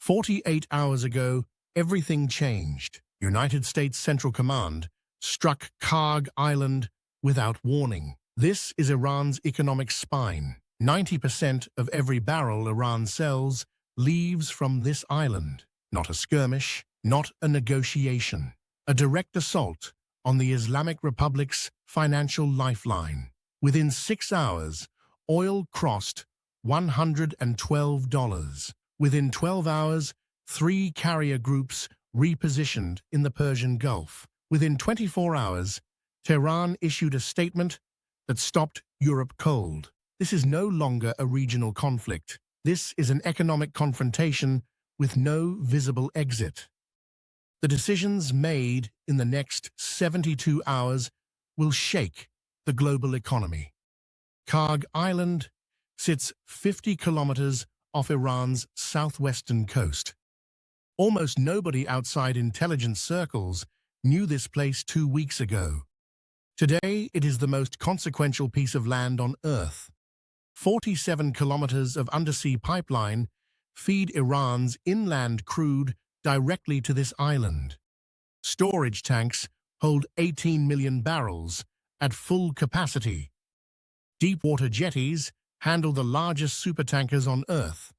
48 hours ago, everything changed. United States Central Command struck Kharg Island without warning. This is Iran's economic spine. 90% of every barrel Iran sells leaves from this island. Not a skirmish, not a negotiation. A direct assault on the Islamic Republic's financial lifeline. Within 6 hours, oil crossed $112. Within 12 hours, 3 carrier groups repositioned in the Persian Gulf. Within 24 hours, Tehran issued a statement that stopped Europe cold. This is no longer a regional conflict. This is an economic confrontation with no visible exit. The decisions made in the next 72 hours will shake the global economy. Kharg Island sits 50 kilometers off Iran's southwestern coast. Almost nobody outside intelligence circles knew this place 2 weeks ago. Today, it is the most consequential piece of land on Earth. 47 kilometers of undersea pipeline feed Iran's inland crude directly to this island. Storage tanks hold 18 million barrels at full capacity. Deepwater jetties handle the largest supertankers on Earth.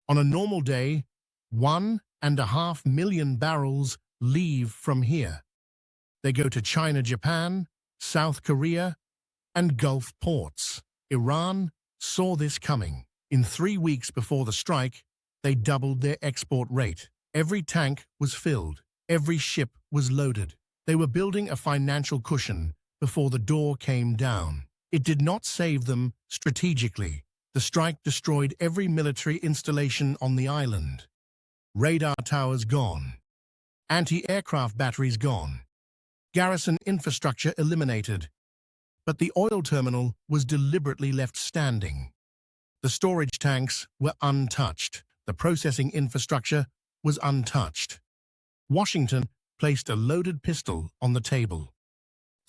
On a normal day, 1.5 million barrels leave from here. They go to China, Japan, South Korea, and Gulf ports. Iran saw this coming. In 3 weeks before the strike, they doubled their export rate. Every tank was filled. Every ship was loaded. They were building a financial cushion before the door came down. It did not save them strategically. The strike destroyed every military installation on the island. Radar towers gone. Anti-aircraft batteries gone. Garrison infrastructure eliminated. But the oil terminal was deliberately left standing. The storage tanks were untouched. The processing infrastructure was untouched. Washington placed a loaded pistol on the table.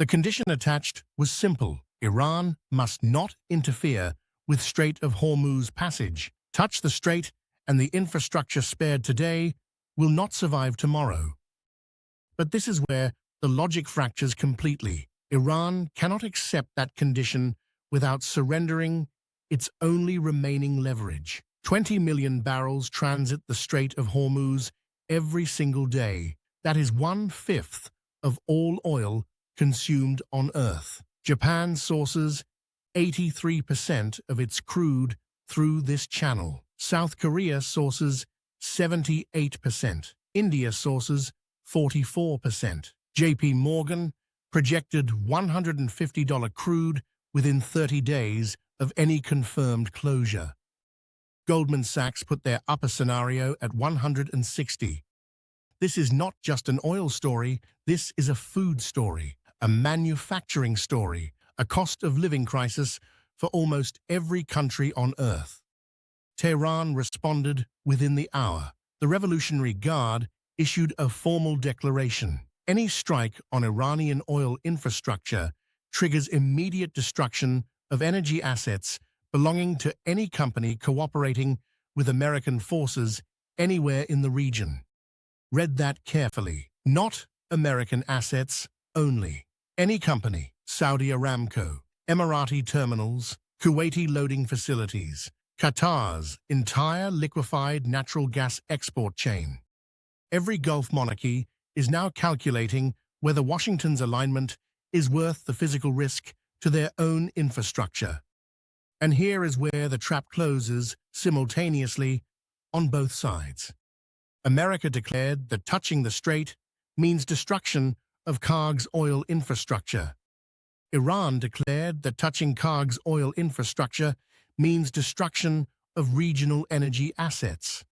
The condition attached was simple. Iran must not interfere with Strait of Hormuz passage. Touch the strait, and the infrastructure spared today will not survive tomorrow. But this is where the logic fractures completely. Iran cannot accept that condition without surrendering its only remaining leverage. 20 million barrels transit the Strait of Hormuz every single day. That is 1/5 of all oil consumed on Earth. Japan sources 83% of its crude through this channel. South Korea sources 78%. India sources 44%. JP Morgan projected $150 crude within 30 days of any confirmed closure. Goldman Sachs put their upper scenario at 160. This is not just an oil story, this is a food story, a manufacturing story, a cost of living crisis for almost every country on Earth. Tehran responded within the hour. The Revolutionary Guard issued a formal declaration. Any strike on Iranian oil infrastructure triggers immediate destruction of energy assets belonging to any company cooperating with American forces anywhere in the region. Read that carefully. Not American assets only. Any company, Saudi Aramco, Emirati terminals, Kuwaiti loading facilities, Qatar's entire liquefied natural gas export chain. Every Gulf monarchy is now calculating whether Washington's alignment is worth the physical risk to their own infrastructure. And here is where the trap closes simultaneously on both sides. America declared that touching the strait means destruction of Kharg's oil infrastructure. Iran declared that touching Kharg's oil infrastructure means destruction of regional energy assets.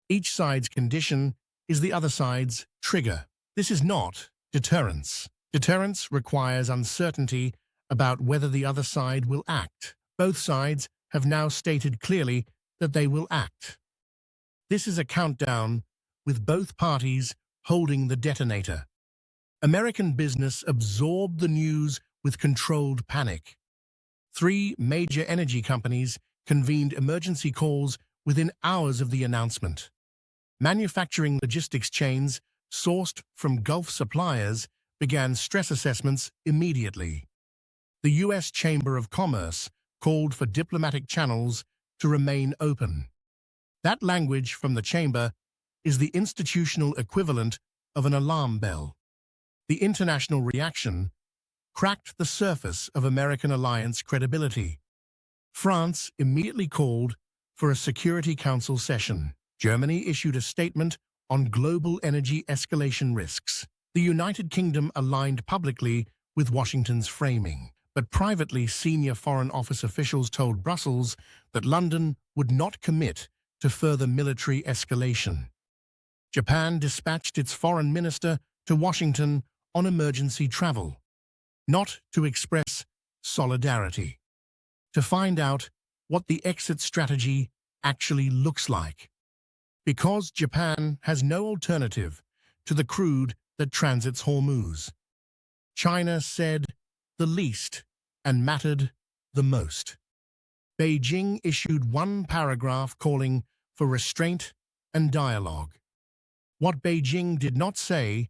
Each side's condition is the other side's trigger. This is not deterrence. Deterrence requires uncertainty about whether the other side will act. Both sides have now stated clearly that they will act. This is a countdown with both parties holding the detonator. American business absorbed the news with controlled panic. 3 major energy companies convened emergency calls within hours of the announcement. Manufacturing logistics chains sourced from Gulf suppliers began stress assessments immediately. The U.S. Chamber of Commerce called for diplomatic channels to remain open. That language from the chamber is the institutional equivalent of an alarm bell. The international reaction cracked the surface of American alliance credibility. France immediately called for a Security Council session. Germany issued a statement on global energy escalation risks. The United Kingdom aligned publicly with Washington's framing, but privately senior Foreign Office officials told Brussels that London would not commit to further military escalation. Japan dispatched its foreign minister to Washington on emergency travel, not to express solidarity, to find out what the exit strategy actually looks like. Because Japan has no alternative to the crude that transits Hormuz. China said the least and mattered the most. Beijing issued one paragraph calling for restraint and dialogue. What Beijing did not say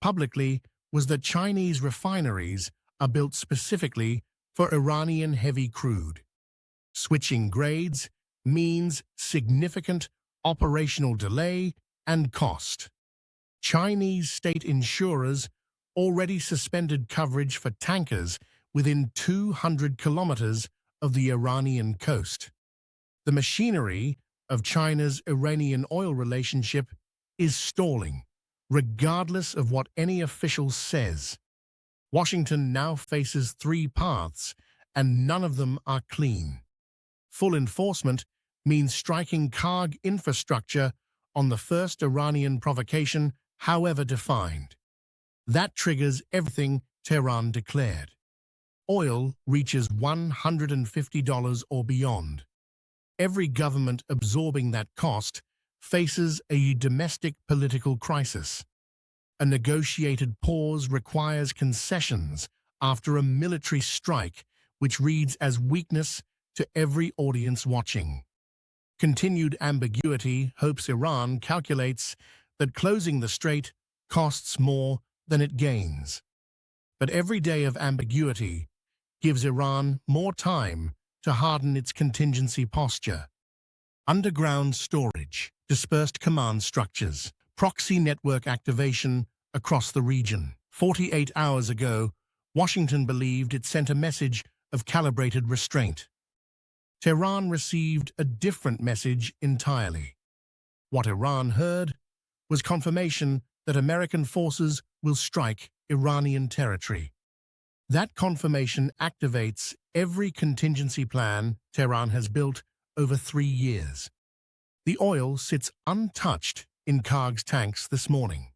publicly was that Chinese refineries are built specifically for Iranian heavy crude. Switching grades means significant operational delay and cost. Chinese state insurers already suspended coverage for tankers within 200 kilometers of the Iranian coast. The machinery of China's Iranian oil relationship is stalling, regardless of what any official says. Washington now faces three paths, and none of them are clean. Full enforcement means striking Kharg infrastructure on the first Iranian provocation, however defined. That triggers everything Tehran declared. Oil reaches $150 or beyond. Every government absorbing that cost faces a domestic political crisis. A negotiated pause requires concessions after a military strike, which reads as weakness to every audience watching. Continued ambiguity hopes Iran calculates that closing the strait costs more than it gains. But every day of ambiguity gives Iran more time to harden its contingency posture. Underground storage, dispersed command structures, proxy network activation across the region. 48 hours ago, Washington believed it sent a message of calibrated restraint. Tehran received a different message entirely. What Iran heard was confirmation that American forces will strike Iranian territory. That confirmation activates every contingency plan Tehran has built over 3 years. The oil sits untouched in Kharg's tanks this morning.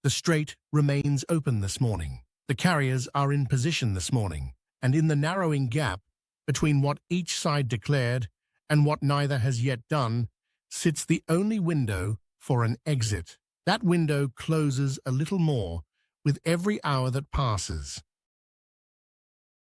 The strait remains open this morning. The carriers are in position this morning, and in the narrowing gap between what each side declared and what neither has yet done sits the only window for an exit. That window closes a little more with every hour that passes.